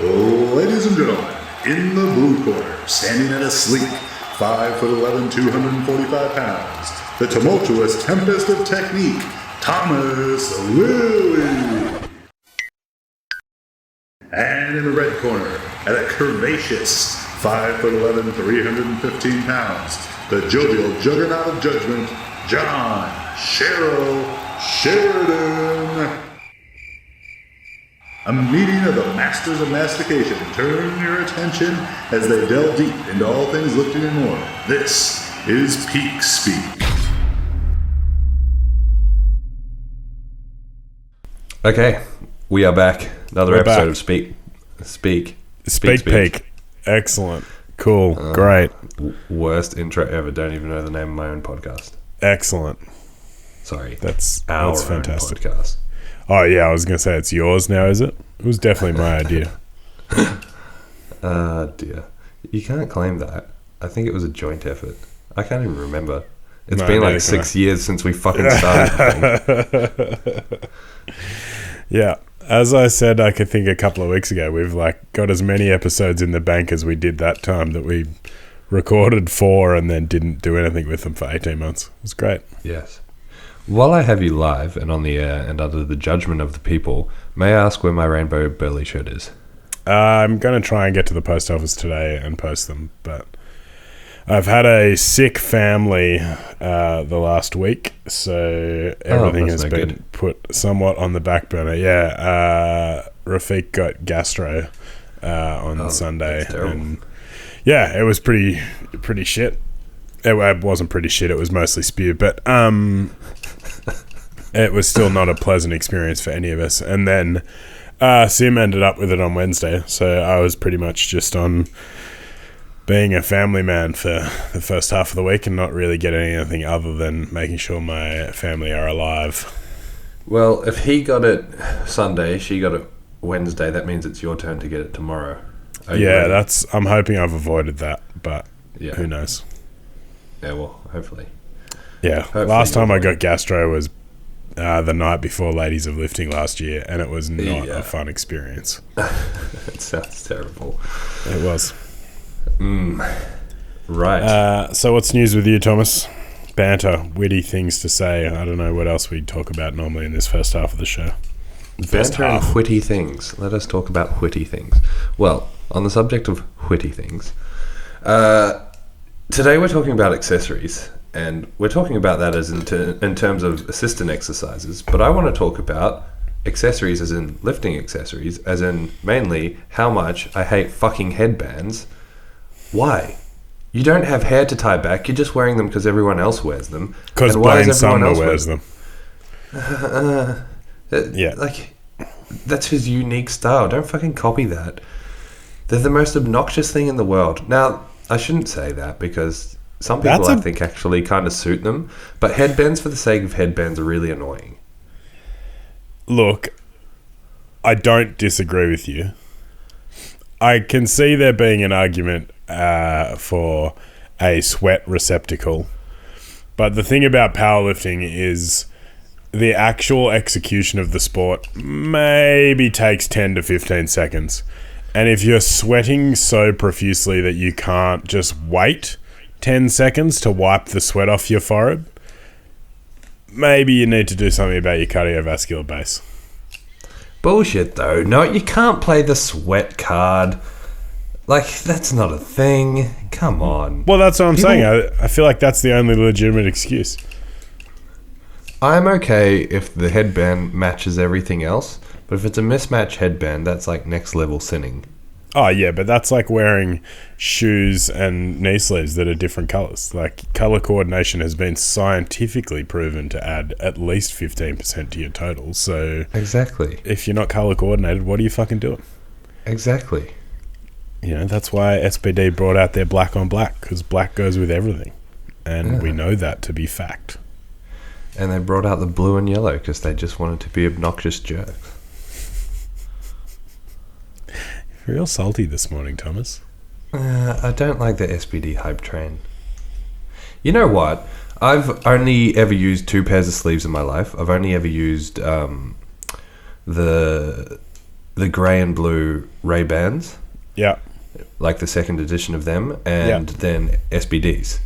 Ladies and gentlemen, in the blue corner, standing at a sleek 5'11", 245 pounds, the tumultuous tempest of technique, Thomas Lilly. And in the red corner, at a curvaceous 5'11", 315 pounds, the jovial juggernaut of judgment, John Cheryl Sheridan. A meeting of the masters of mastication. Turn your attention as they delve deep into all things lifting and more. This is Peak Speak. Okay, we are back. Another We're episode back. of Speak. Speak. Excellent. Cool. Great. Worst intro ever. Don't even know the name of my own podcast. Excellent. Sorry. That's Our fantastic. own podcast. Oh, yeah, I was going to say it's yours now, is it? It was definitely my idea. Dear. You can't claim that. I think it was a joint effort. I can't even remember. It's No, been neither like can 6 years since we fucking started. I think. Yeah. As I said, I think a couple of weeks ago, we've got as many episodes in the bank as we did that time that we recorded 4 and then didn't do anything with them for 18 months. It was great. Yes. While I have you live and on the air and under the judgment of the people, may I ask where my rainbow burley shirt is? I'm going to try and get to the post office today and post them, but I've had a sick family the last week, so everything has been put somewhat on the back burner. Yeah, Rafiq got gastro on Sunday, and yeah, it was pretty shit. It wasn't pretty shit, it was mostly spew, but it was still not a pleasant experience for any of us. And then Sim ended up with it on Wednesday, so I was pretty much just on being a family man for the first half of the week and not really getting anything other than making sure my family are alive. Well, if he got it Sunday, she got it Wednesday, that means it's your turn to get it tomorrow. Yeah, I'm hoping I've avoided that, but who knows? Yeah, well, hopefully. Yeah, Hopefully last time I got gastro was the night before Ladies of Lifting last year, and it was not a fun experience. It sounds terrible. It was. Right. So what's news with you, Thomas? Banter, witty things to say. I don't know what else we talk about normally in this first half of the show. Banter and witty things. Let us talk about witty things. Well, on the subject of witty things, today we're talking about accessories, and we're talking about that as in terms of assistant exercises, but I want to talk about accessories as in lifting accessories, as in mainly how much I hate fucking headbands. Why? You don't have hair to tie back, you're just wearing them because everyone else wears them. Because Blaine Sumner wears them. Yeah. Like, that's his unique style. Don't fucking copy that. They're the most obnoxious thing in the world. Now, I shouldn't say that because some people I think actually kind of suit them, but headbands for the sake of headbands are really annoying. Look, I don't disagree with you. I can see there being an argument for a sweat receptacle, but the thing about powerlifting is the actual execution of the sport maybe takes 10 to 15 seconds. And if you're sweating so profusely that you can't just wait 10 seconds to wipe the sweat off your forehead, maybe you need to do something about your cardiovascular base. Bullshit, though. No, you can't play the sweat card. Like, that's not a thing. Come on. Well, that's what I'm saying. I feel like that's the only legitimate excuse. I'm okay if the headband matches everything else, but if it's a mismatched headband, that's like next level sinning. Oh, yeah, but that's like wearing shoes and knee sleeves that are different colours. Like, colour coordination has been scientifically proven to add at least 15% to your total. So, exactly. If you're not colour coordinated, what are you fucking doing? Exactly. You know, that's why SPD brought out their black on black, because black goes with everything. And we know that to be fact. And they brought out the blue and yellow because they just wanted to be obnoxious jerks. You're real salty this morning, Thomas. I don't like the SPD hype train. You know what? I've only ever used 2 pairs of sleeves in my life. I've only ever used the the grey and blue Ray-Bans, Yeah. like the second edition of them, and then SBDs.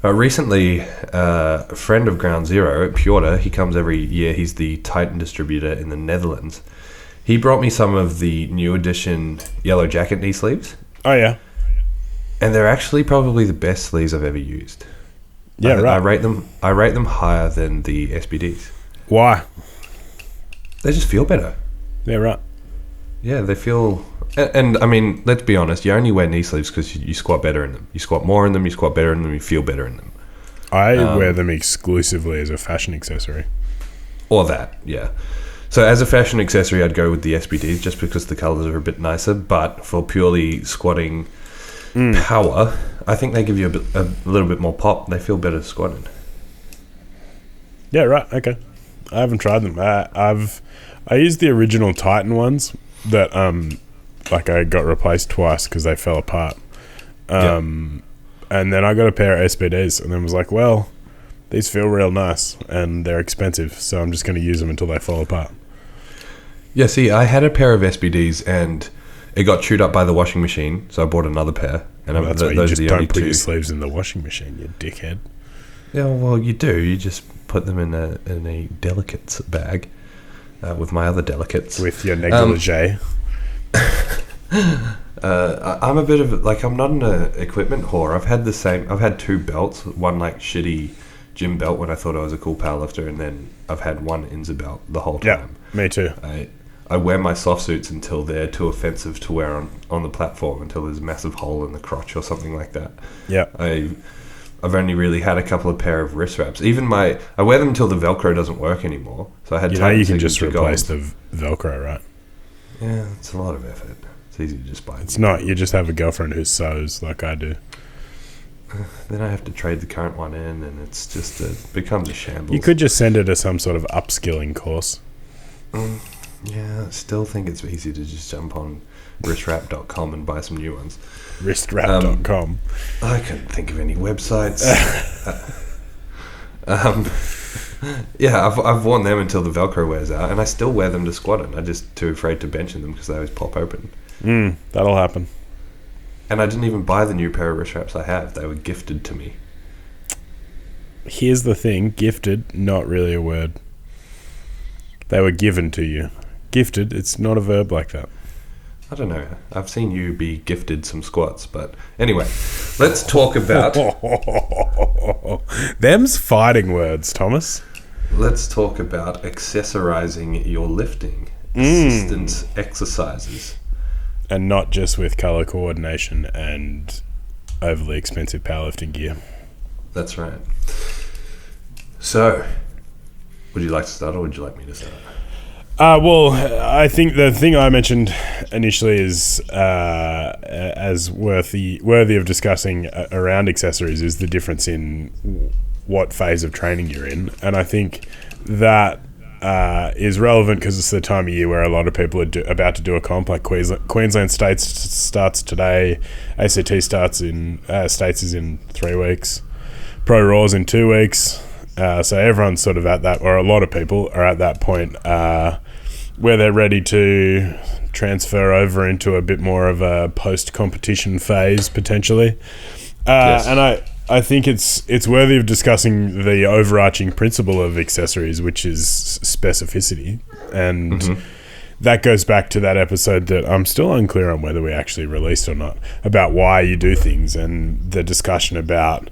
Recently, a friend of Ground Zero, Piotr, he comes every year. He's the Titan distributor in the Netherlands. He brought me some of the new edition Yellow Jacket knee sleeves. Oh, yeah. And they're actually probably the best sleeves I've ever used. Yeah, right. I rate them higher than the SBDs. Why? They just feel better. Yeah, right. Yeah, they feel... And I mean, let's be honest, you only wear knee sleeves because you squat better in them. You squat more in them, you squat better in them, you feel better in them. I wear them exclusively as a fashion accessory. Or that, yeah. So as a fashion accessory, I'd go with the SBDs just because the colours are a bit nicer. But for purely squatting power, I think they give you a little bit more pop. They feel better squatting. Yeah, right. Okay. I haven't tried them. I used the original Titan ones that I got replaced twice because they fell apart. And then I got a pair of SBDs and then was like, well, these feel real nice and they're expensive, so I'm just going to use them until they fall apart. Yeah, see, I had a pair of SBDs and it got chewed up by the washing machine, so I bought another pair. And That's why you just don't put your sleeves in the washing machine, you dickhead. Yeah, well, you do. You just put them in a delicates bag with my other delicates. With your negligee. I'm a bit of I'm not an equipment whore. I've had two belts, one like shitty gym belt when I thought I was a cool powerlifter, and then I've had one Inza belt the whole time. Yeah, me too. I wear my soft suits until they're too offensive to wear on the platform, until there's a massive hole in the crotch or something like that. Yeah. I've only really had a couple of pair of wrist wraps. I wear them until the Velcro doesn't work anymore. So I had you can just replace the Velcro, right? Yeah, it's a lot of effort. It's easy to just buy. It's not. You just have a girlfriend who sews like I do. Then I have to trade the current one in, and it becomes a shambles. You could just send her to some sort of upskilling course. Yeah, I still think it's easy to just jump on wristwrap.com and buy some new ones. Wristwrap.com. I can't think of any websites. Yeah, I've worn them until the Velcro wears out, and I still wear them to squat in. I'm just too afraid to bench in them because they always pop open. That'll happen. And I didn't even buy the new pair of wrist wraps I have. They were gifted to me. Here's the thing. Gifted, not really a word. They were given to you. Gifted, it's not a verb like that. I don't know. I've seen you be gifted some squats, but anyway, let's talk about... Them's fighting words, Thomas. Let's talk about accessorizing your lifting. Assistance exercises. And not just with color coordination and overly expensive powerlifting gear. That's right. So, would you like to start or would you like me to start? Well, I think the thing I mentioned initially is as worthy of discussing around accessories is the difference in what phase of training you're in. And I think that is relevant because it's the time of year where a lot of people are about to do a comp. Like Queensland States starts today, ACT starts in States is in 3 weeks, Pro Raw's in 2 weeks. So everyone's sort of at that, or a lot of people are at that point where they're ready to transfer over into a bit more of a post-competition phase potentially. Yes. And I think it's worthy of discussing the overarching principle of accessories, which is specificity. And that goes back to that episode that I'm still unclear on whether we actually released or not, about why you do things and the discussion about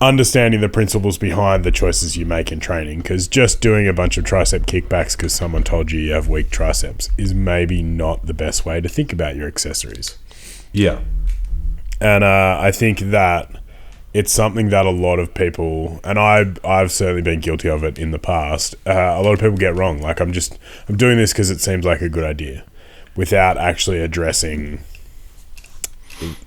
understanding the principles behind the choices you make in training, because just doing a bunch of tricep kickbacks because someone told you have weak triceps is maybe not the best way to think about your accessories. Yeah. And I think that it's something that a lot of people, and I've certainly been guilty of it in the past, a lot of people get wrong. Like I'm doing this because it seems like a good idea without actually addressing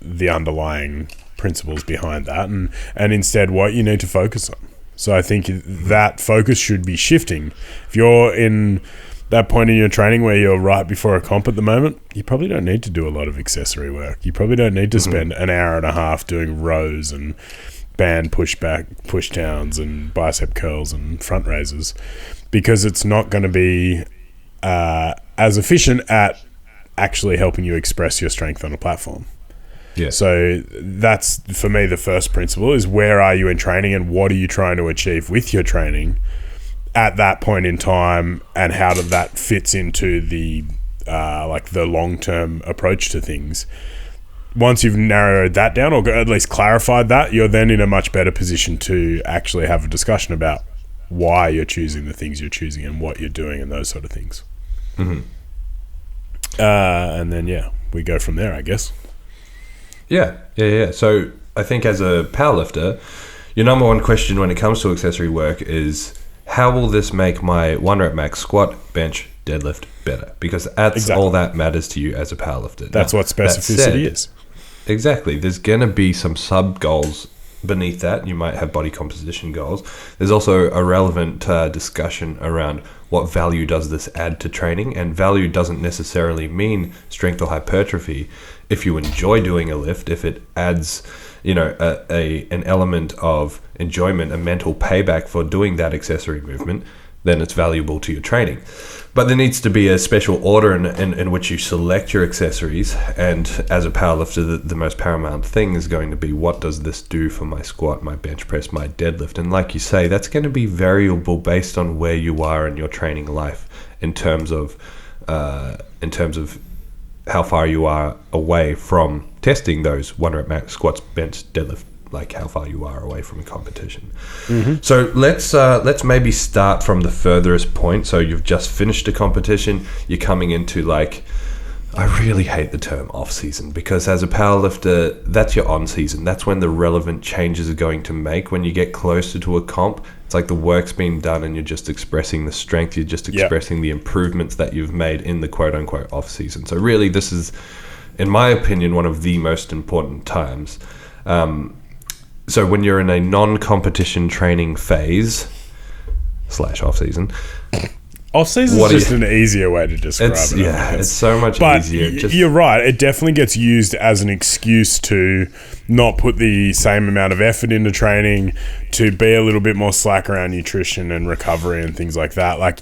the underlying principles behind that and instead what you need to focus on. So I think that focus should be shifting. If you're in that point in your training where you're right before a comp at the moment, you probably don't need to do a lot of accessory work. You probably don't need to spend an hour and a half doing rows and band pushback, push downs and bicep curls and front raises, because it's not going to be as efficient at actually helping you express your strength on a platform. Yeah. So that's, for me, the first principle is where are you in training and what are you trying to achieve with your training at that point in time, and how that fits into the the long-term approach to things. Once you've narrowed that down, or at least clarified that, you're then in a much better position to actually have a discussion about why you're choosing the things you're choosing and what you're doing and those sort of things. Mm-hmm. And then, we go from there, I guess. Yeah. So I think as a powerlifter, your number one question when it comes to accessory work is, how will this make my 1 rep max squat, bench, deadlift better? Because that's all that matters to you as a powerlifter. That's what specificity is. Exactly. There's going to be some sub goals beneath that. You might have body composition goals. There's also a relevant discussion around what value does this add to training, and value doesn't necessarily mean strength or hypertrophy. If you enjoy doing a lift, if it adds an element of enjoyment, a mental payback for doing that accessory movement, then it's valuable to your training. But there needs to be a special order in which you select your accessories, and as a powerlifter, the most paramount thing is going to be, what does this do for my squat, my bench press, my deadlift? And like you say, that's going to be variable based on where you are in your training life in terms of how far you are away from testing those 1 rep max squats, bench, deadlift, like how far you are away from a competition. Mm-hmm. So let's maybe start from the furthest point. So you've just finished a competition, you're coming into, I really hate the term off season, because as a powerlifter, that's your on season. That's when the relevant changes are going to make. When you get closer to a comp, it's like the work's been done and you're just expressing the strength, you're just expressing the improvements that you've made in the quote unquote off season. So really, this is, in my opinion, one of the most important times. So when you're in a non-competition training phase / off season, off season is just an easier way to describe it. It's so much easier. You're right. It definitely gets used as an excuse to not put the same amount of effort into training, to be a little bit more slack around nutrition and recovery and things like that. Like,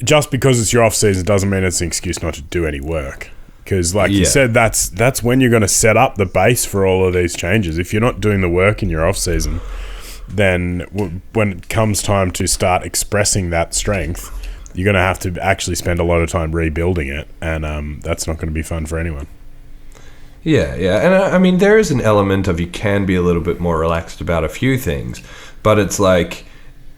just because it's your off season doesn't mean it's an excuse not to do any work. Because, you said, that's when you're going to set up the base for all of these changes. If you're not doing the work in your off season, then when it comes time to start expressing that strength, you're going to have to actually spend a lot of time rebuilding it, and that's not going to be fun for anyone. Yeah, and I mean, there is an element of, you can be a little bit more relaxed about a few things, but it's like,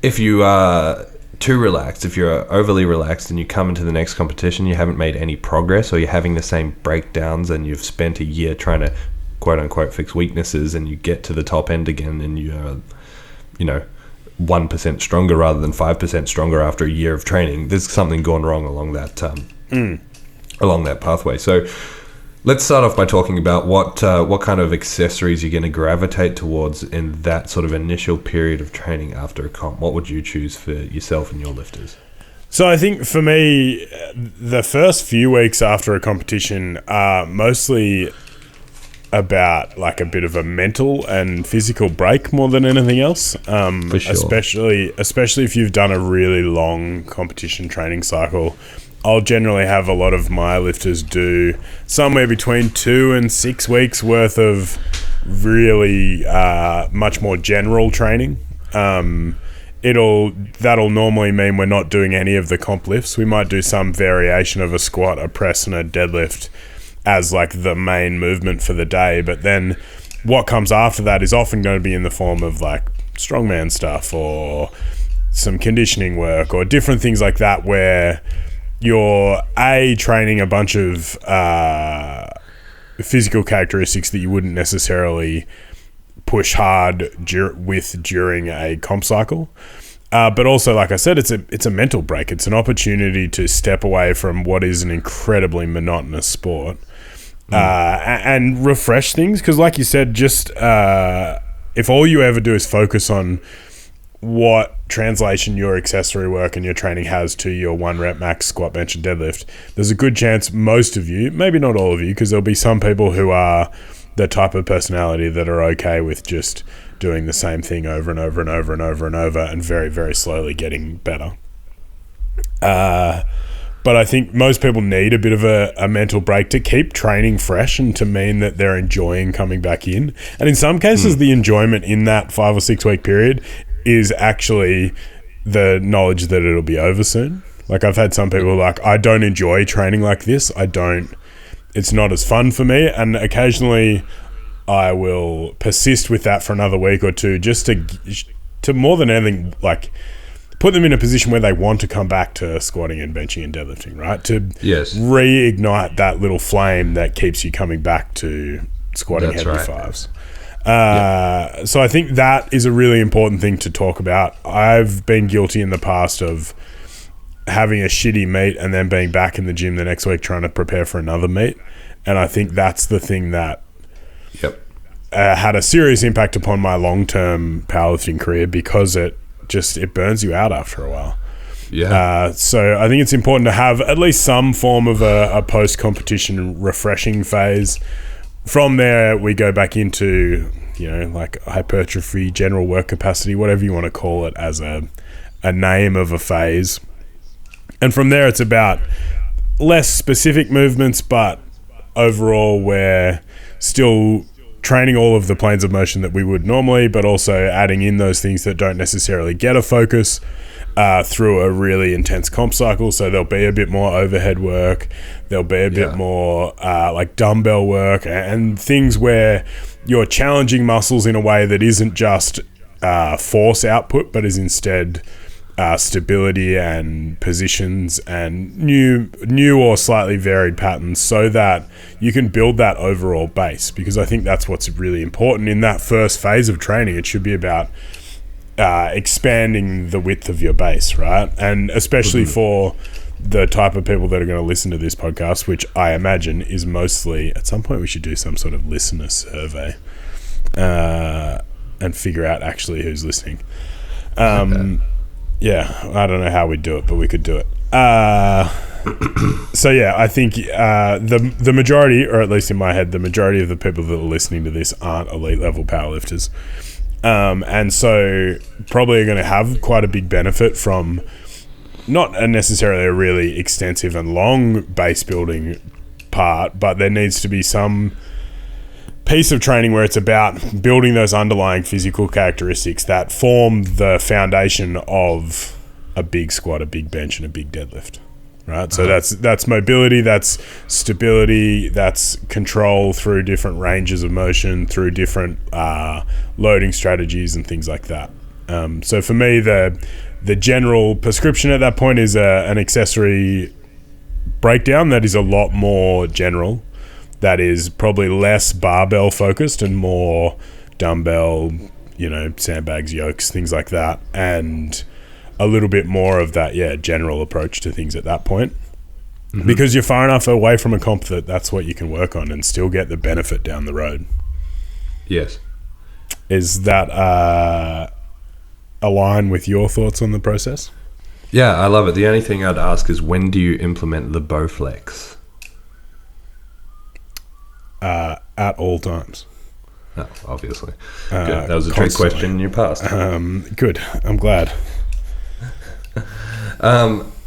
if you are too relaxed, if you're overly relaxed and you come into the next competition, you haven't made any progress, or you're having the same breakdowns and you've spent a year trying to quote unquote fix weaknesses, and you get to the top end again and you're 1% stronger rather than 5% stronger after a year of training, there's something gone wrong along that along that pathway. So let's start off by talking about what kind of accessories you're going to gravitate towards in that sort of initial period of training after a comp. What would you choose for yourself and your lifters? So I think for me, the first few weeks after a competition are mostly about like a bit of a mental and physical break more than anything else. For sure. Especially if you've done a really long competition training cycle. I'll generally have a lot of my lifters do somewhere between 2 and 6 weeks worth of really much more general training. That'll normally mean we're not doing any of the comp lifts. We might do some variation of a squat, a press, and a deadlift as like the main movement for the day, but then what comes after that is often going to be in the form of like strongman stuff or some conditioning work or different things like that, where you're training a bunch of physical characteristics that you wouldn't necessarily push hard during a comp cycle. But also, like I said, it's a mental break. It's an opportunity to step away from what is an incredibly monotonous sport and refresh things. Because like you said, just if all you ever do is focus on what translation your accessory work and your training has to your 1 rep max squat, bench, and deadlift, there's a good chance most of you, maybe not all of you, because there'll be some people who are the type of personality that are okay with just doing the same thing over and over and over and over and over and very, very slowly getting better. But I think most people need a bit of a mental break to keep training fresh and to mean that they're enjoying coming back in. And in some cases, the enjoyment in that 5 or 6 week period is actually the knowledge that it'll be over soon. Like I've had some people like, I don't enjoy training like this. It's not as fun for me. And occasionally I will persist with that for another week or two just to more than anything, like put them in a position where they want to come back to squatting and benching and deadlifting, right? To reignite that little flame that keeps you coming back to squatting heavy fives. So I think that is a really important thing to talk about. I've been guilty in the past of having a shitty meet and then being back in the gym the next week trying to prepare for another meet. And I think that's the thing that had a serious impact upon my long-term powerlifting career because it burns you out after a while. So I think it's important to have at least some form of a post-competition refreshing phase. From there, we go back into, like hypertrophy, general work capacity, whatever you want to call it as a name of a phase. And from there, it's about less specific movements, but overall we're still training all of the planes of motion that we would normally, but also adding in those things that don't necessarily get a focus through a really intense comp cycle. So there'll be a bit more overhead work, there'll be a bit more like dumbbell work and things where you're challenging muscles in a way that isn't just force output, but is instead stability and positions and new or slightly varied patterns, so that you can build that overall base. Because I think that's what's really important in that first phase of training. It should be about expanding the width of your base, right? And especially for the type of people that are going to listen to this podcast, which I imagine is mostly, at some point we should do some sort of listener survey and figure out actually who's listening. Yeah, I don't know how we'd do it, but we could do it. So yeah, I think the majority, or at least in my head, the majority of the people that are listening to this aren't elite level powerlifters. And so probably are going to have quite a big benefit from not necessarily a really extensive and long base building part, but there needs to be some piece of training where it's about building those underlying physical characteristics that form the foundation of a big squat, a big bench, and a big deadlift, right? So that's mobility, that's stability, that's control through different ranges of motion, through different loading strategies and things like that. So for me, the general prescription at that point is an accessory breakdown that is a lot more general, that is probably less barbell focused and more dumbbell, sandbags, yokes, things like that, and a little bit more of that, general approach to things at that point. Because you're far enough away from a comp that's what you can work on and still get the benefit down the road. Yes. Is that align with your thoughts on the process? Yeah, I love it. The only thing I'd ask is, when do you implement the Bowflex? At all times. Oh, obviously. Good. That was a trick question in your past. Good. I'm glad.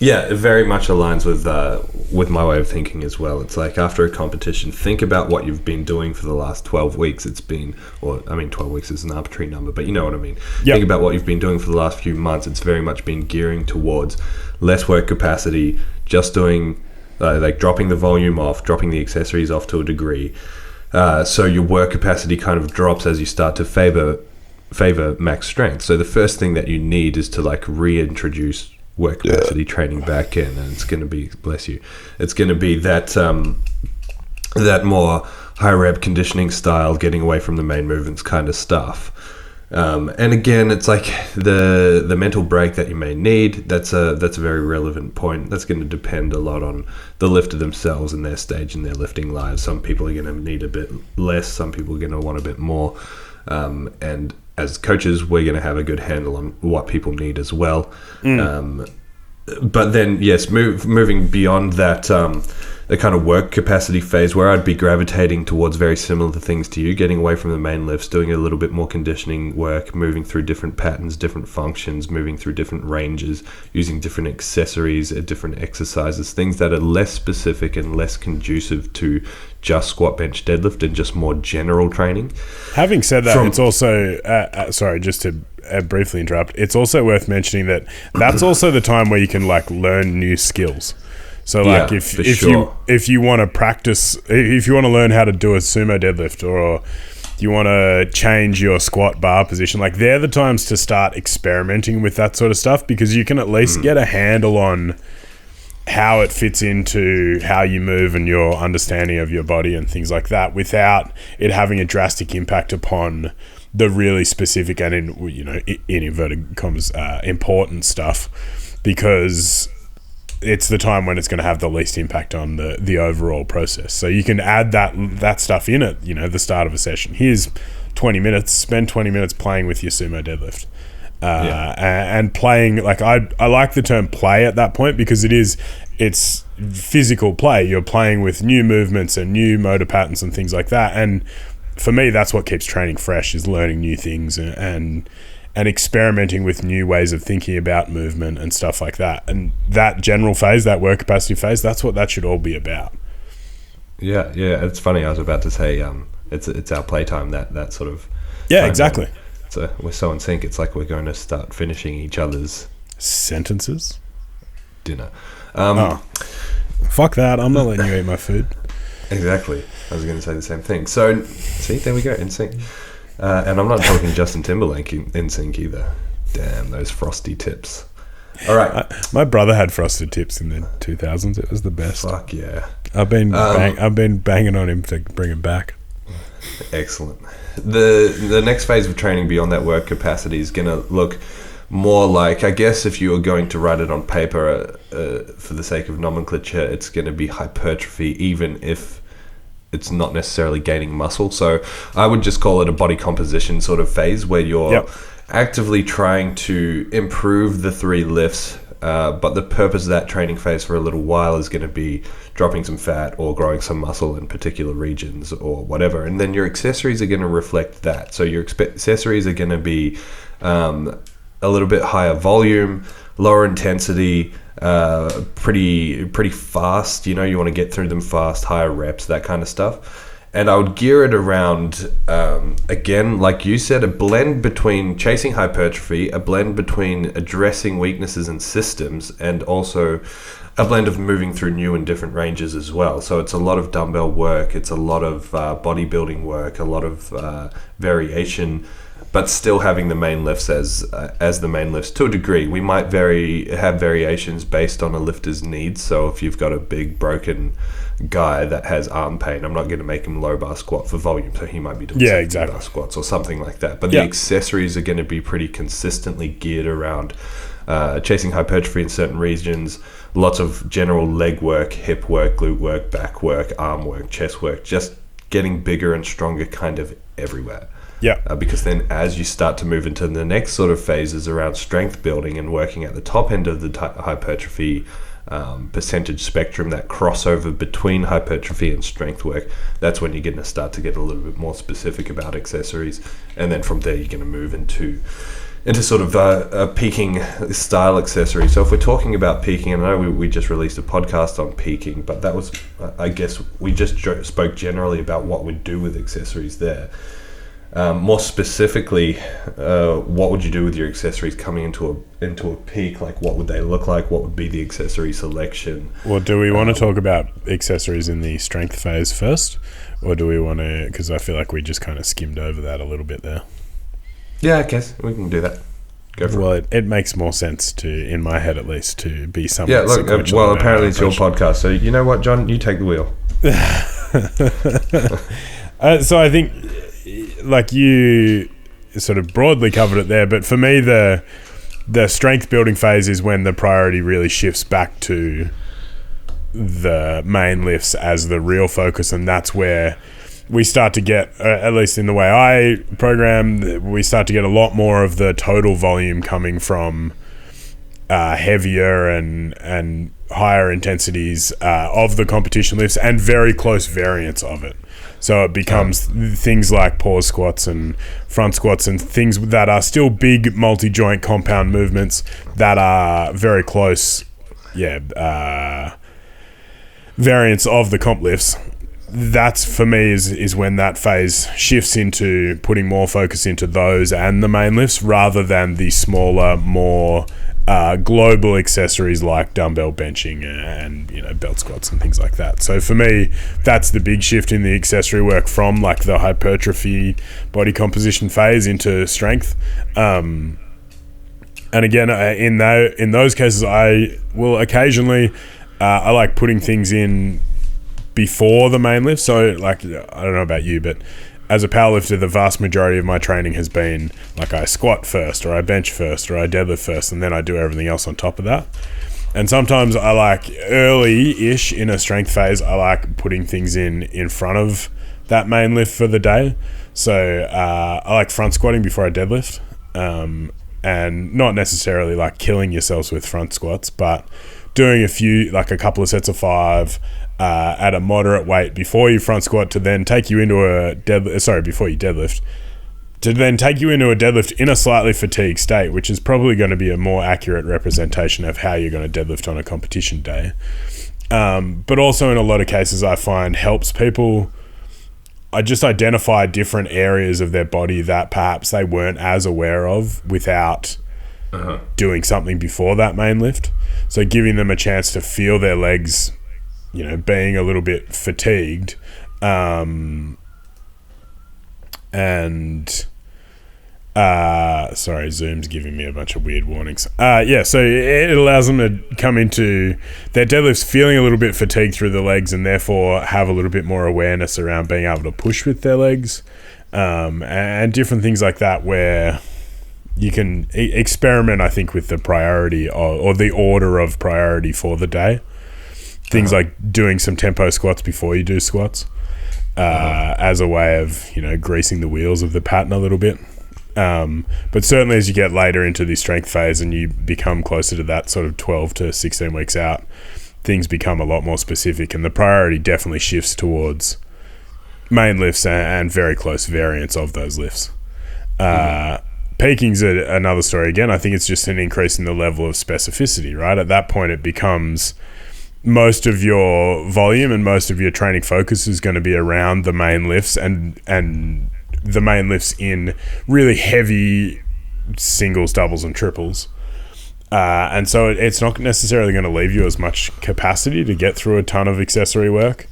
It very much aligns with my way of thinking as well. It's like, after a competition, think about what you've been doing for the last 12 weeks. 12 weeks is an arbitrary number, but you know what I mean. Yep. Think about what you've been doing for the last few months. It's very much been gearing towards less work capacity, just doing like dropping the volume off, dropping the accessories off to a degree. So your work capacity kind of drops as you start to favor max strength. So the first thing that you need is to like reintroduce work capacity training back in, and it's going to be, it's going to be that that more high rep conditioning style, getting away from the main movements kind of stuff. And again, it's like the mental break that you may need. That's a very relevant point. That's going to depend a lot on the lifter themselves and their stage in their lifting lives. Some people are going to need a bit less. Some people are going to want a bit more. And as coaches, we're going to have a good handle on what people need as well. But then, yes, moving beyond that the kind of work capacity phase where I'd be gravitating towards very similar things to you, getting away from the main lifts, doing a little bit more conditioning work, moving through different patterns, different functions, moving through different ranges, using different accessories at different exercises, things that are less specific and less conducive to just squat, bench, deadlift, and just more general training. Having said that, it's also sorry, just to briefly interrupt, it's also worth mentioning that that's also the time where you can like learn new skills. So like if you want to practice, if you want to learn how to do a sumo deadlift, or you want to change your squat bar position, like they're the times to start experimenting with that sort of stuff, because you can at least get a handle on how it fits into how you move and your understanding of your body and things like that, without it having a drastic impact upon the really specific and in inverted commas important stuff, because it's the time when it's going to have the least impact on the overall process. So you can add that stuff in at the start of a session. Here's 20 minutes. Spend 20 minutes playing with your sumo deadlift, and playing. Like I like the term play at that point, because it's physical play. You're playing with new movements and new motor patterns and things like that. And for me, that's what keeps training fresh, is learning new things and experimenting with new ways of thinking about movement and stuff like that. And that general phase, that work capacity phase, that's what that should all be about. Yeah, it's funny. I was about to say, it's our playtime. That sort of. Yeah, exactly. So we're so in sync. It's like we're going to start finishing each other's sentences. Dinner. Fuck that! I'm not letting you eat my food. Exactly. I was going to say the same thing. So, see, there we go, in sync. And I'm not talking Justin Timberlake in sync either. Damn, those frosty tips. All right. My brother had frosted tips in the 2000s. It was the best. Fuck yeah. I've been banging on him to bring him back. Excellent. The next phase of training beyond that work capacity is going to look more like, I guess if you were going to write it on paper for the sake of nomenclature, it's going to be hypertrophy, even if it's not necessarily gaining muscle. So I would just call it a body composition sort of phase, where you're actively trying to improve the 3 lifts, but the purpose of that training phase for a little while is going to be dropping some fat or growing some muscle in particular regions or whatever. And then your accessories are going to reflect that. So your accessories are going to be a little bit higher volume, lower intensity, pretty fast. You want to get through them fast, higher reps, that kind of stuff. And I would gear it around, again, like you said, a blend between chasing hypertrophy, a blend between addressing weaknesses in systems, and also a blend of moving through new and different ranges as well. So it's a lot of dumbbell work, it's a lot of bodybuilding work, a lot of variation, but still having the main lifts as the main lifts to a degree. We might have variations based on a lifter's needs. So if you've got a big broken guy that has arm pain, I'm not going to make him low bar squat for volume, so he might be doing bar squats or something like that. But the accessories are going to be pretty consistently geared around chasing hypertrophy in certain regions, lots of general leg work, hip work, glute work, back work, arm work, chest work, just getting bigger and stronger kind of everywhere. Yeah. Because then as you start to move into the next sort of phases around strength building and working at the top end of the hypertrophy percentage spectrum, that crossover between hypertrophy and strength work, that's when you're going to start to get a little bit more specific about accessories. And then from there, you're going to move into sort of a peaking style accessory. So if we're talking about peaking, and I know we just released a podcast on peaking, but that was, I guess, we just spoke generally about what we do with accessories there. More specifically, what would you do with your accessories coming into a peak? Like, what would they look like? What would be the accessory selection? Well, do we want to talk about accessories in the strength phase first, or do we want to? Because I feel like we just kind of skimmed over that a little bit there. Yeah, I guess we can do that. Go for it. It makes more sense in my head at least, to be somewhat. Yeah, look. Well, apparently it's your podcast, so you know what, John, you take the wheel. So I think, like, you sort of broadly covered it there, but for me the strength building phase is when the priority really shifts back to the main lifts as the real focus, and that's where we start to get, at least in the way I program, we start to get a lot more of the total volume coming from heavier and higher intensities of the competition lifts and very close variants of it. So it becomes things like pause squats and front squats and things that are still big multi-joint compound movements that are very close, variants of the comp lifts. That's, for me, is when that phase shifts into putting more focus into those and the main lifts rather than the smaller, more global accessories like dumbbell benching and belt squats and things like that. So for me, that's the big shift in the accessory work from like the hypertrophy body composition phase into strength. And again, in those cases, I will occasionally I like putting things in before the main lift. So like, I don't know about you, but as a powerlifter, the vast majority of my training has been like I squat first, or I bench first, or I deadlift first, and then I do everything else on top of that. And sometimes I like early-ish in a strength phase, I like putting things in front of that main lift for the day. So I like front squatting before I deadlift, and not necessarily like killing yourselves with front squats, but doing a couple of sets of 5 at a moderate weight before you front squat to then take you into a before you deadlift, to then take you into a deadlift in a slightly fatigued state, which is probably going to be a more accurate representation of how you're going to deadlift on a competition day. But also in a lot of cases I find helps people just identify different areas of their body that perhaps they weren't as aware of without doing something before that main lift. So giving them a chance to feel their legs, being a little bit fatigued, sorry, Zoom's giving me a bunch of weird warnings. So it allows them to come into their deadlifts feeling a little bit fatigued through the legs, and therefore have a little bit more awareness around being able to push with their legs, and different things like that, where you can experiment, I think, with the priority or the order of priority for the day. Things like doing some tempo squats before you do squats, as a way of, greasing the wheels of the pattern a little bit. But certainly as you get later into the strength phase and you become closer to that sort of 12 to 16 weeks out, things become a lot more specific, and the priority definitely shifts towards main lifts and very close variants of those lifts. Peaking's another story again. I think it's just an increase in the level of specificity, right? At that point, it becomes most of your volume and most of your training focus is going to be around the main lifts and the main lifts in really heavy singles, doubles, and triples. And so it's not necessarily going to leave you as much capacity to get through a ton of accessory work.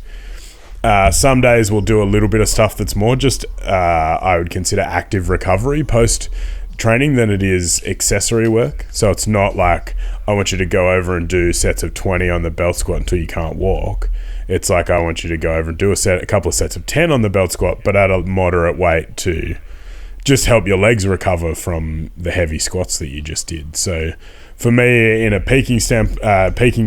Some days we'll do a little bit of stuff that's more just, I would consider active recovery post training than it is accessory work. So it's not like I want you to go over and do sets of 20 on the belt squat until you can't walk. It's like I want you to go over and do a couple of sets of 10 on the belt squat, but at a moderate weight to just help your legs recover from the heavy squats that you just did. So for me, in a peaking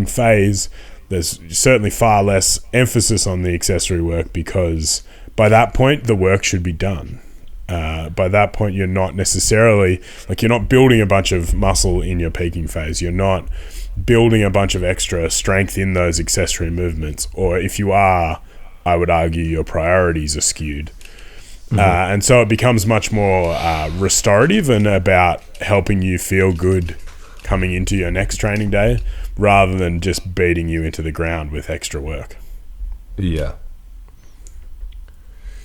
phase, there's certainly far less emphasis on the accessory work, because by that point the work should be done. By that point, you're not necessarily you're not building a bunch of muscle in your peaking phase. You're not building a bunch of extra strength in those accessory movements, or if you are, I would argue your priorities are skewed. And so it becomes much more restorative and about helping you feel good coming into your next training day, rather than just beating you into the ground with extra work. Yeah.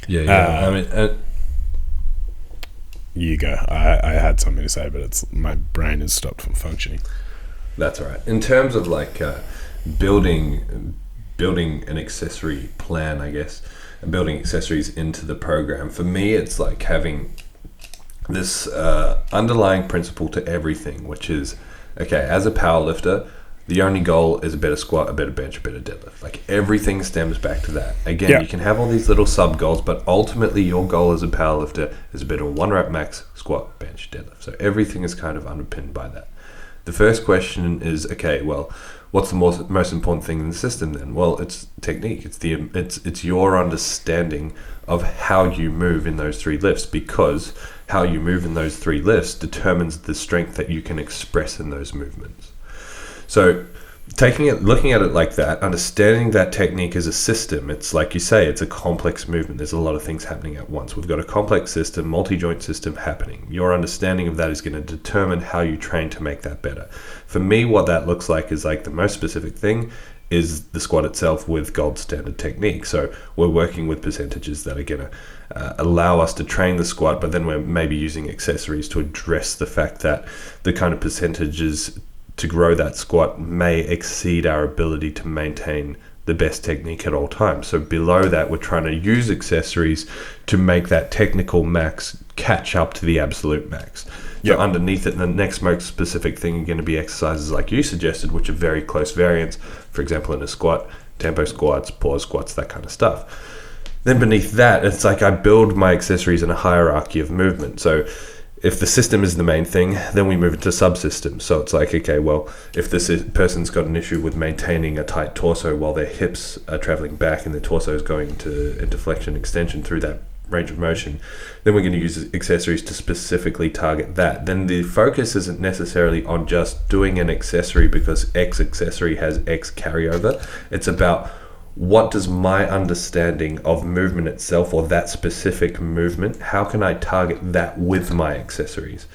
I mean, you go. I had something to say, but my brain has stopped from functioning. That's all right. In terms of building an accessory plan, I guess, and building accessories into the program, for me, it's like having this underlying principle to everything, which is, okay, as a powerlifter, the only goal is a better squat, a better bench, a better deadlift. Like, everything stems back to that. Again, you can have all these little sub goals, but ultimately your goal as a powerlifter is a better 1 rep max, squat, bench, deadlift. So everything is kind of underpinned by that. The first question is, okay, well, what's the most important thing in the system then? Well, it's technique. It's your understanding of how you move in those 3 lifts, because how you move in those 3 lifts determines the strength that you can express in those movements. So looking at it like that, understanding that technique as a system, it's like you say, it's a complex movement. There's a lot of things happening at once. We've got a complex system, multi-joint system happening. Your understanding of that is going to determine how you train to make that better. For me, what that looks like is like the most specific thing is the squat itself with gold standard technique. So we're working with percentages that are going to allow us to train the squat, but then we're maybe using accessories to address the fact that the kind of percentages to grow that squat may exceed our ability to maintain the best technique at all times. So below that, we're trying to use accessories to make that technical max catch up to the absolute max. So underneath it, the next most specific thing are going to be exercises like you suggested, which are very close variants. For example, in a squat, tempo squats, pause squats, that kind of stuff. Then beneath that, it's like I build my accessories in a hierarchy of movement. So if the system is the main thing, then we move into subsystems. So it's like, okay, well, if this person's got an issue with maintaining a tight torso while their hips are traveling back and their torso is going into flexion extension through that range of motion, then we're going to use accessories to specifically target that. Then the focus isn't necessarily on just doing an accessory because X accessory has X carryover. It's about what does my understanding of movement itself, or that specific movement, how can I target that with my accessories?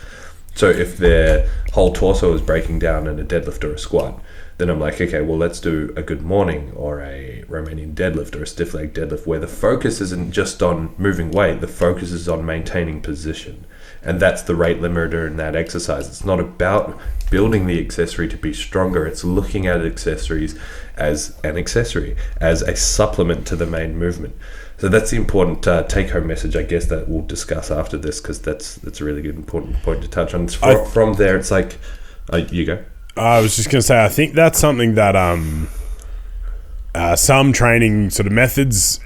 So if their whole torso is breaking down in a deadlift or a squat, then I'm like, okay, well, let's do a good morning or a Romanian deadlift or a stiff leg deadlift, where the focus isn't just on moving weight, the focus is on maintaining position. And that's the rate limiter in that exercise. It's not about building the accessory to be stronger. It's looking at accessories as an accessory, as a supplement to the main movement. So that's the important take-home message, I guess, that we'll discuss after this, because that's a really good important point to touch on. From there, it's like, you go. I was just going to say, I think that's something that some training sort of methods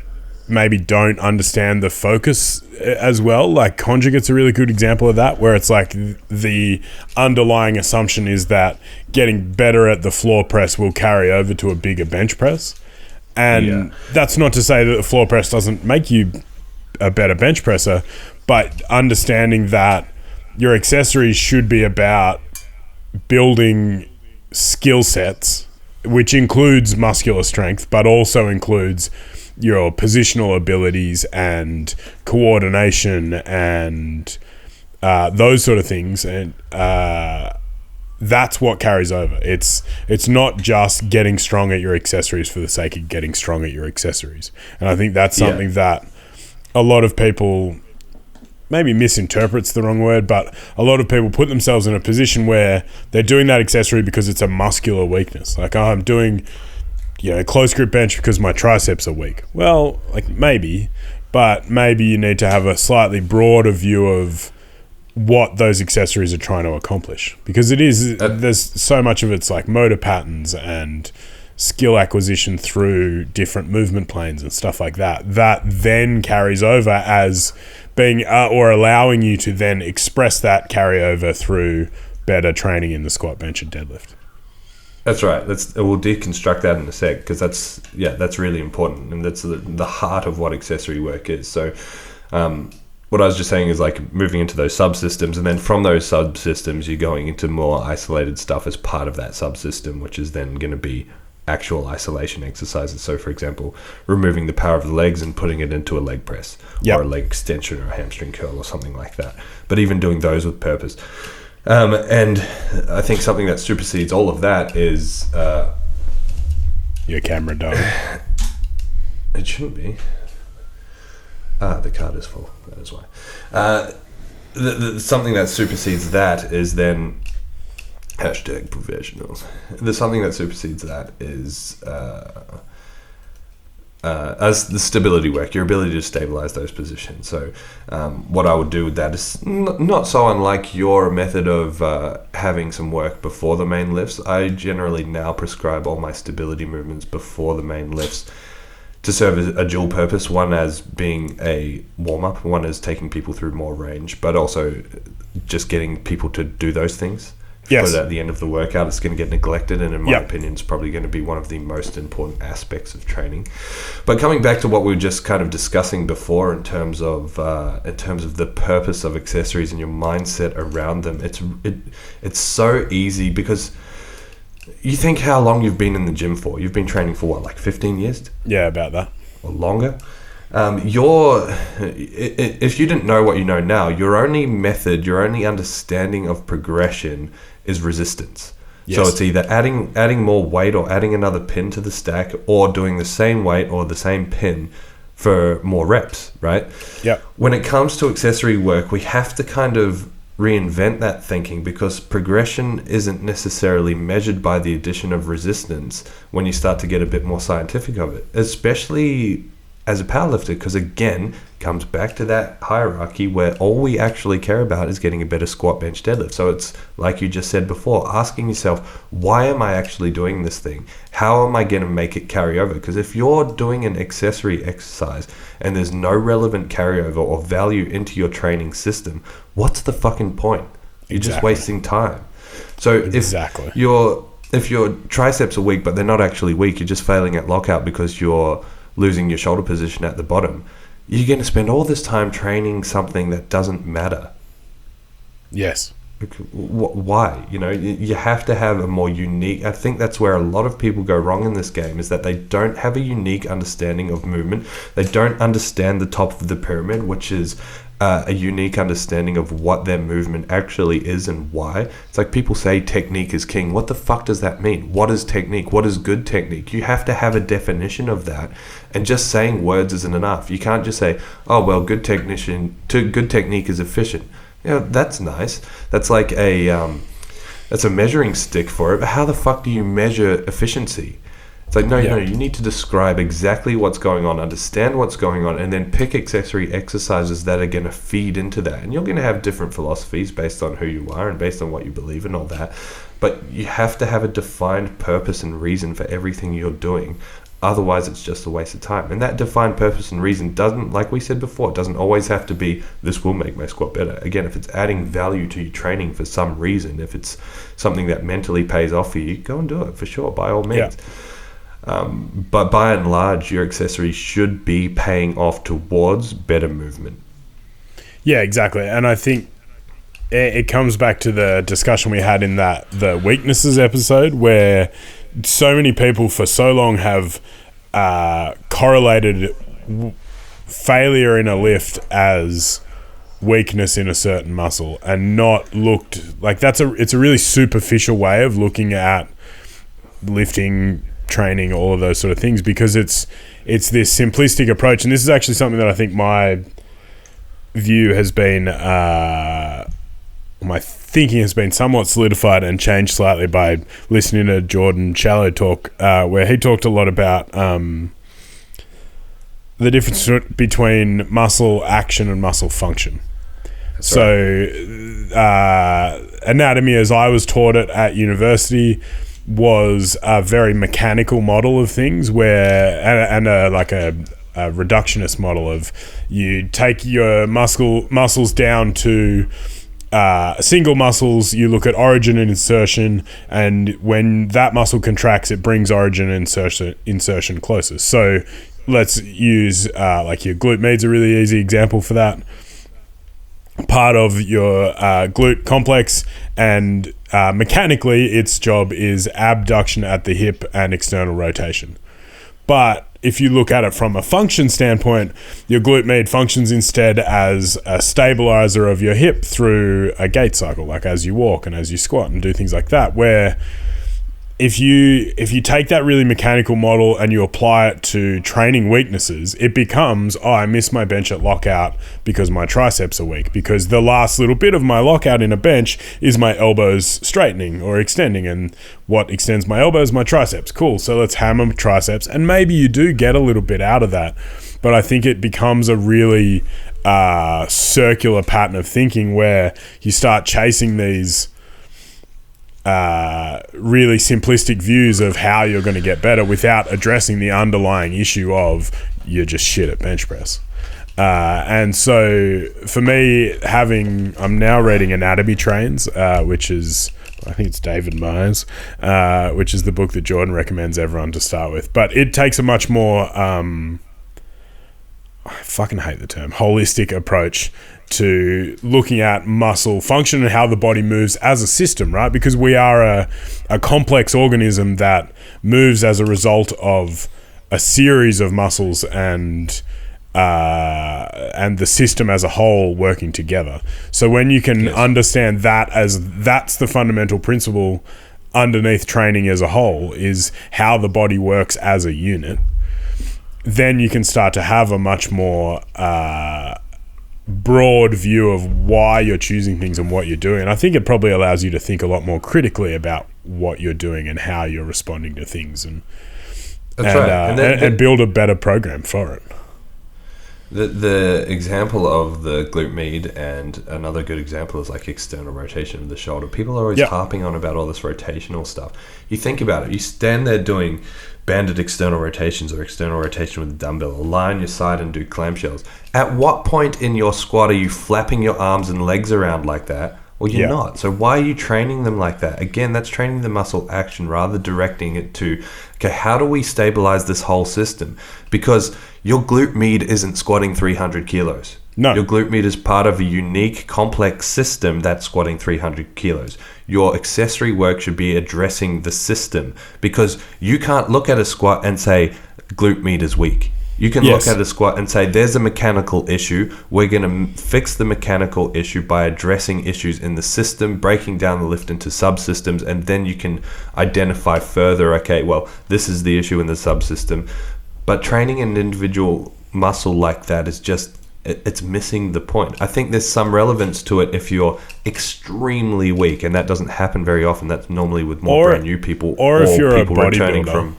maybe don't understand the focus as well. Like conjugate's a really good example of that, where it's like the underlying assumption is that getting better at the floor press will carry over to a bigger bench press. And that's not to say that the floor press doesn't make you a better bench presser, but understanding that your accessories should be about building skill sets, which includes muscular strength, but also includes your positional abilities and coordination and those sort of things. And that's what carries over. It's not just getting strong at your accessories for the sake of getting strong at your accessories. And I think that's something that a lot of people, maybe misinterprets the wrong word, but a lot of people put themselves in a position where they're doing that accessory because it's a muscular weakness. Like, oh, I'm doing, close grip bench because my triceps are weak. Well, like maybe, but maybe you need to have a slightly broader view of what those accessories are trying to accomplish, because there's so much of it's like motor patterns and skill acquisition through different movement planes and stuff like that then carries over as being or allowing you to then express that carryover through better training in the squat, bench, and deadlift. That's right. We'll deconstruct that in a sec, because that's really important, and that's the heart of what accessory work is. So what I was just saying is like moving into those subsystems, and then from those subsystems you're going into more isolated stuff as part of that subsystem, which is then going to be actual isolation exercises. So for example, removing the power of the legs and putting it into a leg press or a leg extension or a hamstring curl or something like that, but even doing those with purpose. And I think something that supersedes all of that is your camera dog. It shouldn't be. The card is full, that is why. Something that supersedes that is then #professionals. There's something that supersedes that is as the stability work, your ability to stabilize those positions. So what I would do with that is not so unlike your method of having some work before the main lifts. I generally now prescribe all my stability movements before the main lifts to serve as a dual purpose, one as being a warm-up, one as taking people through more range, but also just getting people to do those things. Yes. But at the end of the workout, it's going to get neglected, and in my opinion, it's probably going to be one of the most important aspects of training. But coming back to what we were just kind of discussing before, in terms of the purpose of accessories and your mindset around them, it's so easy, because You think how long you've been in the gym for? You've been training for what, like 15 years? Yeah, about that. Or longer? If you didn't know what you know now, your only method, your only understanding of progression is resistance. Yes. So it's either adding more weight or adding another pin to the stack, or doing the same weight or the same pin for more reps, right? Yeah. When it comes to accessory work, we have to kind of reinvent that thinking, because progression isn't necessarily measured by the addition of resistance when you start to get a bit more scientific of it, especially as a powerlifter, because again, comes back to that hierarchy where all we actually care about is getting a better squat, bench, deadlift. So it's like you just said before, asking yourself, why am I actually doing this thing? How am I going to make it carry over? Because if you're doing an accessory exercise and there's no relevant carryover or value into your training system, what's the fucking point? You're just wasting time. So if your triceps are weak but they're not actually weak, you're just failing at lockout because you're losing your shoulder position at the bottom, you're going to spend all this time training something that doesn't matter. Yes. Why? You have to have a more unique... I think that's where a lot of people go wrong in this game, is that they don't have a unique understanding of movement. They don't understand the top of the pyramid, which is a unique understanding of what their movement actually is and why. It's like people say technique is king. What the fuck does that mean? What is technique? What is good technique? You have to have a definition of that, and just saying words isn't enough. You can't just say, oh, well, good technique is efficient. That's nice. That's like that's a measuring stick for it, but how the fuck do you measure efficiency? It's like, no, you need to describe exactly what's going on, understand what's going on, and then pick accessory exercises that are going to feed into that. And you're going to have different philosophies based on who you are and based on what you believe and all that. But you have to have a defined purpose and reason for everything you're doing. Otherwise, it's just a waste of time. And that defined purpose and reason doesn't, like we said before, it doesn't always have to be, this will make my squat better. Again, if it's adding value to your training for some reason, if it's something that mentally pays off for you, go and do it for sure, by all means. Yeah. But by and large, your accessories should be paying off towards better movement. Yeah, exactly. And I think it comes back to the discussion we had in the weaknesses episode, where so many people for so long have correlated failure in a lift as weakness in a certain muscle, and not looked like it's a really superficial way of looking at lifting, training, all of those sort of things, because it's this simplistic approach. And this is actually something that I think my view has been my thinking has been somewhat solidified and changed slightly by listening to Jordan Shallow talk, where he talked a lot about the difference between muscle action and muscle function. That's right. Anatomy, as I was taught it at university, was a very mechanical model of things, where like a reductionist model of, you take your muscles down to single muscles, you look at origin and insertion, and when that muscle contracts, it brings origin and insertion closer. So let's use like your glute med's a really easy example for that. Part of your glute complex, and mechanically its job is abduction at the hip and external rotation. But if you look at it from a function standpoint, your glute med functions instead as a stabilizer of your hip through a gait cycle, like as you walk and as you squat and do things like that, where if you take that really mechanical model and you apply it to training weaknesses, it becomes, I miss my bench at lockout because my triceps are weak, because the last little bit of my lockout in a bench is my elbows straightening or extending, and what extends my elbows? My triceps. Cool, so let's hammer triceps, and maybe you do get a little bit out of that, but I think it becomes a really circular pattern of thinking where you start chasing these really simplistic views of how you're going to get better without addressing the underlying issue of you're just shit at bench press. And so for me, I'm now reading Anatomy Trains, which is, I think it's David Myers, which is the book that Jordan recommends everyone to start with. But it takes a much more I fucking hate the term, holistic approach to looking at muscle function and how the body moves as a system, right? Because we are a complex organism that moves as a result of a series of muscles and the system as a whole working together. So when you can understand that as that's the fundamental principle underneath training as a whole, is how the body works as a unit, then you can start to have a much more broad view of why you're choosing things and what you're doing. And I think it probably allows you to think a lot more critically about what you're doing and how you're responding to things, and build a better program for it. The example of the glute med, and another good example is like external rotation of the shoulder. People are always harping on about all this rotational stuff. You think about it, you stand there doing banded external rotations or external rotation with a dumbbell, or lie on your side and do clamshells. At what point in your squat are you flapping your arms and legs around like that? Well, you're not. So why are you training them like that? Again, that's training the muscle action rather directing it to, okay, how do we stabilize this whole system? Because your glute med isn't squatting 300 kilos. No. Your glute med is part of a unique, complex system that's squatting 300 kilos. Your accessory work should be addressing the system, because you can't look at a squat and say glute med is weak. You can look at a squat and say, there's a mechanical issue. We're going to fix the mechanical issue by addressing issues in the system, breaking down the lift into subsystems, and then you can identify further, okay, well, this is the issue in the subsystem. But training an individual muscle like that is just, it's missing the point. I think there's some relevance to it if you're extremely weak, and that doesn't happen very often. That's normally with more brand new people, or if you're people a returning bodybuilder. from.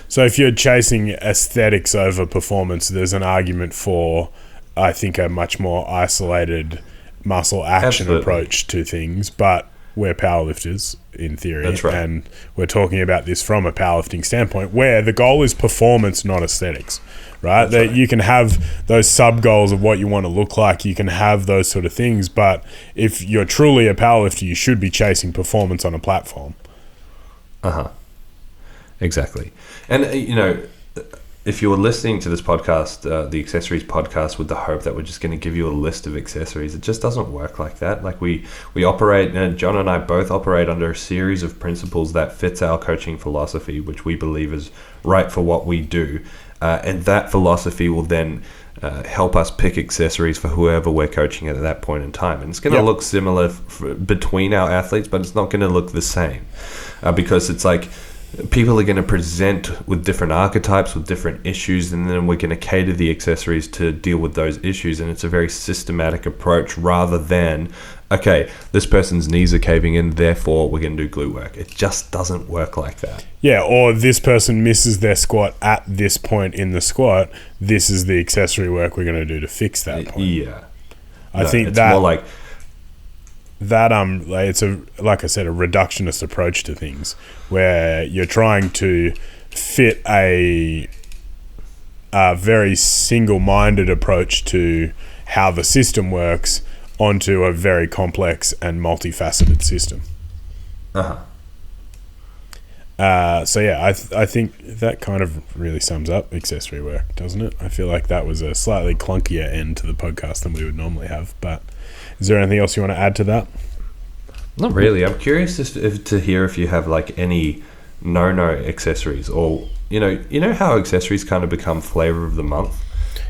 So if you're chasing aesthetics over performance, there's an argument for, I think, a much more isolated muscle action approach to things. But we're powerlifters in theory. That's right. And we're talking about this from a powerlifting standpoint, where the goal is performance, not aesthetics, right? That you can have those sub goals of what you want to look like. You can have those sort of things. But if you're truly a powerlifter, you should be chasing performance on a platform. Exactly. And, if you were listening to this podcast, the Accessories podcast, with the hope that we're just going to give you a list of accessories, it just doesn't work like that. Like we operate, John and I both operate under a series of principles that fits our coaching philosophy, which we believe is right for what we do. And that philosophy will then help us pick accessories for whoever we're coaching at that point in time. And it's going to look similar between our athletes, but it's not going to look the same because it's like, people are going to present with different archetypes, with different issues, and then we're going to cater the accessories to deal with those issues. And it's a very systematic approach rather than, okay, this person's knees are caving in, therefore we're going to do glute work. It just doesn't work like that. Yeah, or this person misses their squat at this point in the squat. This is the accessory work we're going to do to fix that point. Yeah. I think it's that... more like... that it's like I said, a reductionist approach to things, where you're trying to fit a very single-minded approach to how the system works onto a very complex and multifaceted system. So yeah, I think that kind of really sums up accessory work, doesn't it? I feel like that was a slightly clunkier end to the podcast than we would normally have, but is there anything else you want to add to that? Not really. I'm curious to hear if you have like any no accessories, or you know how accessories kind of become flavor of the month.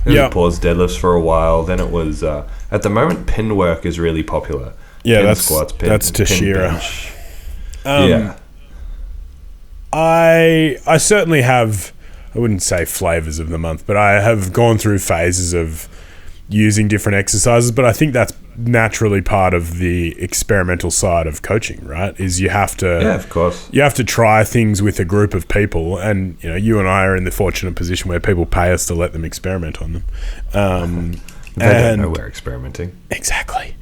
Pause deadlifts for a while. Then it was at the moment pin work is really popular. Yeah, pin squats, that's Tashira. Yeah. I certainly have, I wouldn't say flavors of the month, but I have gone through phases of using different exercises, but I think that's naturally part of the experimental side of coaching, right? Is you have to, of course, you have to try things with a group of people, and you and I are in the fortunate position where people pay us to let them experiment on them. They don't know we're experimenting. Exactly.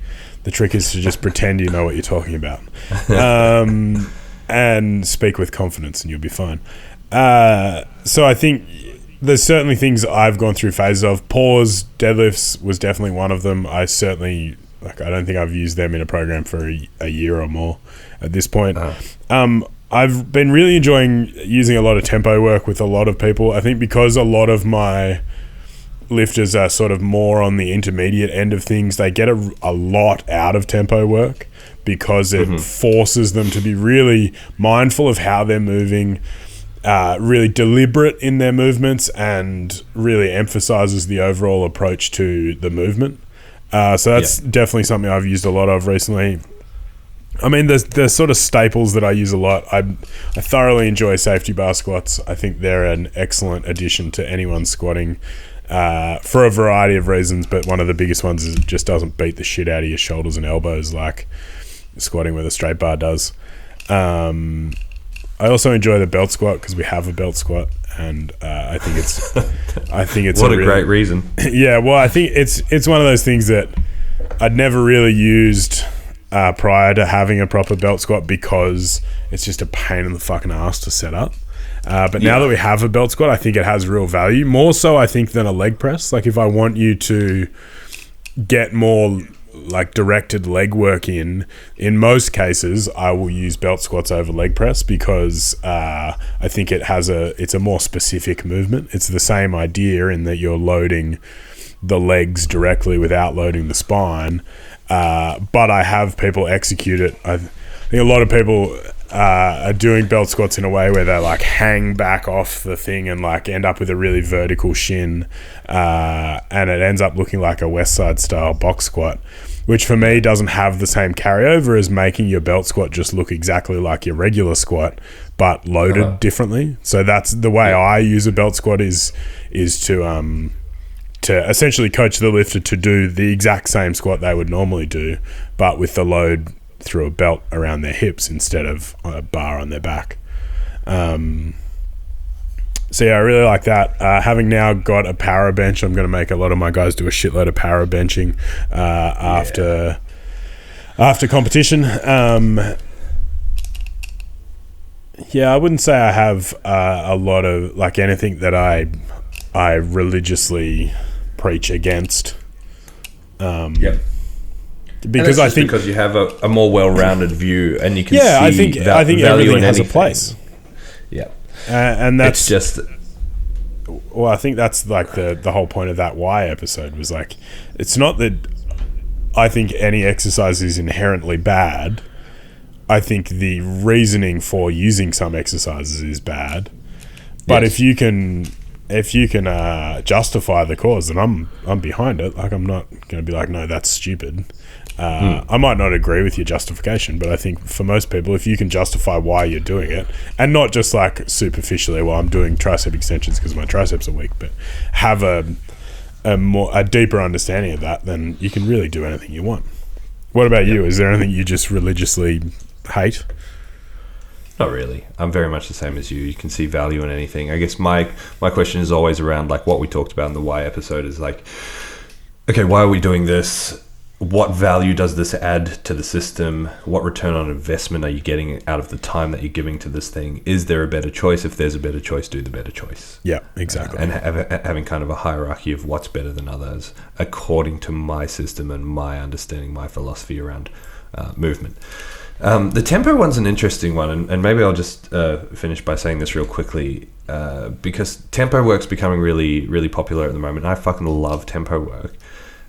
The trick is to just pretend you know what you're talking about, and speak with confidence, and you'll be fine. So I think there's certainly things I've gone through phases of. Pause deadlifts was definitely one of them. I don't think I've used them in a program for a year or more at this point. I've been really enjoying using a lot of tempo work with a lot of people. I think because a lot of my lifters are sort of more on the intermediate end of things. They get a lot out of tempo work because it forces them to be really mindful of how they're moving, really deliberate in their movements, and really emphasizes the overall approach to the movement. So that's definitely something I've used a lot of recently. I mean, there's sort of staples that I use a lot. I thoroughly enjoy safety bar squats. I think they're an excellent addition to anyone squatting for a variety of reasons, but one of the biggest ones is it just doesn't beat the shit out of your shoulders and elbows like squatting with a straight bar does. I also enjoy the belt squat because we have a belt squat, and I think it's what a great reason. Yeah, well, I think it's one of those things that I'd never really used prior to having a proper belt squat because it's just a pain in the fucking ass to set up. But now that we have a belt squat, I think it has real value. More so, I think, than a leg press. Like, if I want you to get more like directed leg work in most cases, I will use belt squats over leg press because I think it's a more specific movement. It's the same idea in that you're loading the legs directly without loading the spine. But I have people execute it. I think a lot of people are doing belt squats in a way where they like hang back off the thing and like end up with a really vertical shin, and it ends up looking like a West Side style box squat, which for me doesn't have the same carryover as making your belt squat just look exactly like your regular squat but loaded differently. So that's the way I use a belt squat is to essentially coach the lifter to do the exact same squat they would normally do, but with the load through a belt around their hips instead of a bar on their back. So yeah, I really like that. Having now got a power bench, I'm going to make a lot of my guys do a shitload of power benching after competition. Yeah, I wouldn't say I have a lot of like anything that I religiously preach against. Because I think because you have a more well-rounded view and you can see I think everything has a place. Yeah. And that's it's just, well, I think that's like the whole point of that why episode was like, it's not that I think any exercise is inherently bad. I think the reasoning for using some exercises is bad, but if you can justify the cause, then I'm behind it. Like, I'm not going to be like, no, that's stupid. I might not agree with your justification, but I think for most people, if you can justify why you're doing it, and not just like superficially, well, I'm doing tricep extensions because my triceps are weak, but have a deeper understanding of that, then you can really do anything you want. What about you? Is there anything you just religiously hate? Not really. I'm very much the same as you. You can see value in anything. I guess my question is always around like what we talked about in the why episode is like, okay, why are we doing this? What value does this add to the system? What return on investment are you getting out of the time that you're giving to this thing? Is there a better choice? If there's a better choice, do the better choice. Yeah, exactly. And having kind of a hierarchy of what's better than others according to my system and my understanding, my philosophy around movement. The tempo one's an interesting one, and maybe I'll just finish by saying this real quickly, because tempo work's becoming really, really popular at the moment. I fucking love tempo work.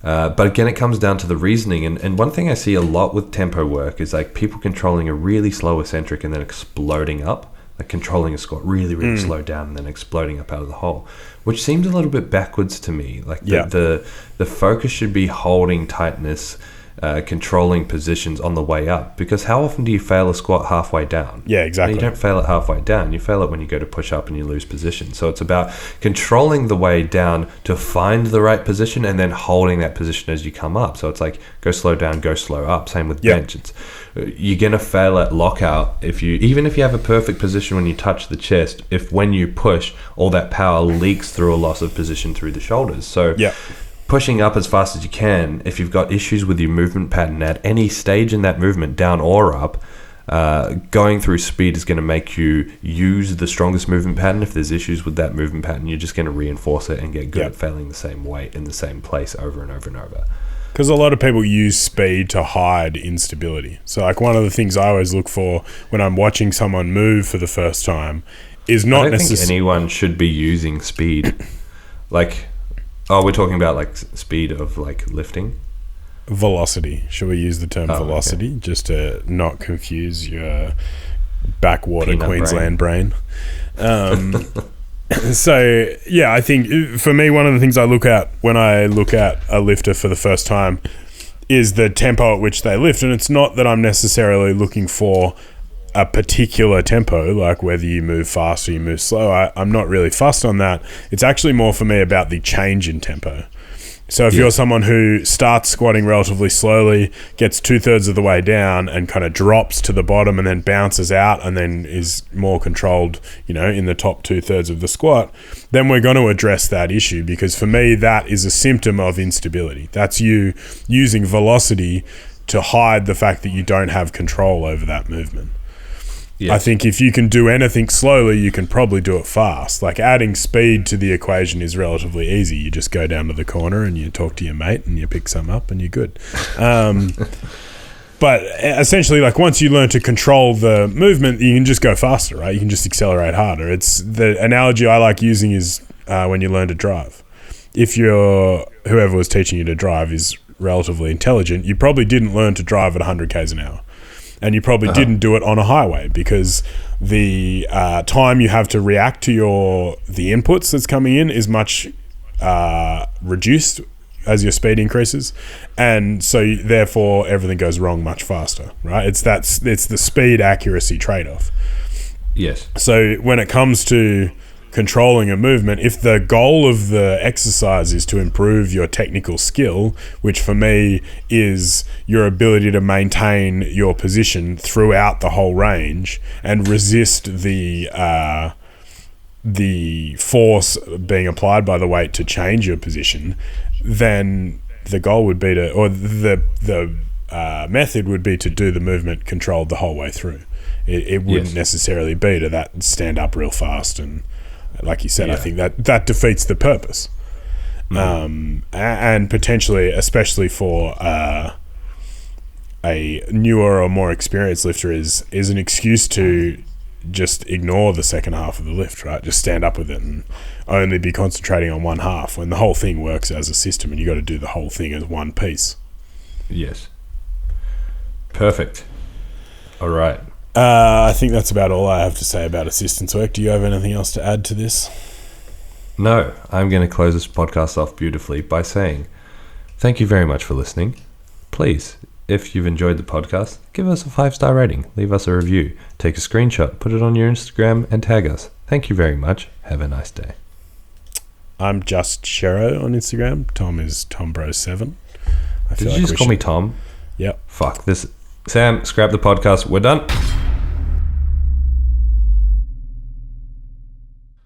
But again, it comes down to the reasoning. And one thing I see a lot with tempo work is like people controlling a really slow eccentric and then exploding up, like controlling a squat really, really slow down and then exploding up out of the hole, which seems a little bit backwards to me. Like the focus should be holding tightness, controlling positions on the way up, because how often do you fail a squat halfway down? Yeah, exactly. You don't fail it halfway down. You fail it when you go to push up and you lose position. So it's about controlling the way down to find the right position and then holding that position as you come up. So it's like go slow down, go slow up. Same with bench. You're gonna fail at lockout even if you have a perfect position when you touch the chest. If when you push, all that power leaks through a loss of position through the shoulders. So pushing up as fast as you can, if you've got issues with your movement pattern at any stage in that movement, down or up, going through speed is going to make you use the strongest movement pattern. If there's issues with that movement pattern, you're just going to reinforce it and get good at failing the same weight in the same place over and over and over. Because a lot of people use speed to hide instability. So like one of the things I always look for when I'm watching someone move for the first time is not necessarily... I don't think anyone should be using speed. Like... Oh, we're talking about like speed of like lifting. Velocity. Should we use the term velocity just to not confuse your backwater Peanut Queensland brain? So yeah, I think for me, one of the things I look at when I look at a lifter for the first time is the tempo at which they lift. And it's not that I'm necessarily looking for a particular tempo, like whether you move fast or you move slow. I'm not really fussed on that. It's actually more for me about the change in tempo. So if you're someone who starts squatting relatively slowly, gets 2/3 of the way down and kind of drops to the bottom and then bounces out and then is more controlled, in the top 2/3 of the squat, then we're going to address that issue, because for me, that is a symptom of instability. That's you using velocity to hide the fact that you don't have control over that movement. Yes. I think if you can do anything slowly, you can probably do it fast. Like adding speed to the equation is relatively easy. You just go down to the corner and you talk to your mate and you pick some up and you're good. But essentially, like once you learn to control the movement, you can just go faster, right? You can just accelerate harder. It's the analogy I like using is when you learn to drive. If whoever was teaching you to drive is relatively intelligent, you probably didn't learn to drive at 100 k's an hour. And you probably didn't do it on a highway, because the time you have to react to the inputs that's coming in is much reduced as your speed increases, and so therefore everything goes wrong much faster, right? It's the speed accuracy trade-off. Yes. So when it comes to controlling a movement, if the goal of the exercise is to improve your technical skill, which for me is your ability to maintain your position throughout the whole range and resist the force being applied by the weight to change your position, then the goal would be the method would be to do the movement controlled the whole way through. It wouldn't necessarily be to that stand up real fast and, like you said, I think that defeats the purpose. And potentially, especially for a newer or more experienced lifter, is an excuse to just ignore the second half of the lift, right? Just stand up with it and only be concentrating on one half, when the whole thing works as a system and you got to do the whole thing as one piece. Yes. Perfect. All right. I think that's about all I have to say about assistance work. Do you have anything else to add to this? No, I'm going to close this podcast off beautifully by saying thank you very much for listening. Please, if you've enjoyed the podcast, give us a 5-star rating, leave us a review, take a screenshot, put it on your Instagram and tag us. Thank you very much. Have a nice day. I'm just Shero on Instagram. Tom is TomBro7. Did you just call me Tom? Yep. Fuck this. Sam, scrap the podcast. We're done.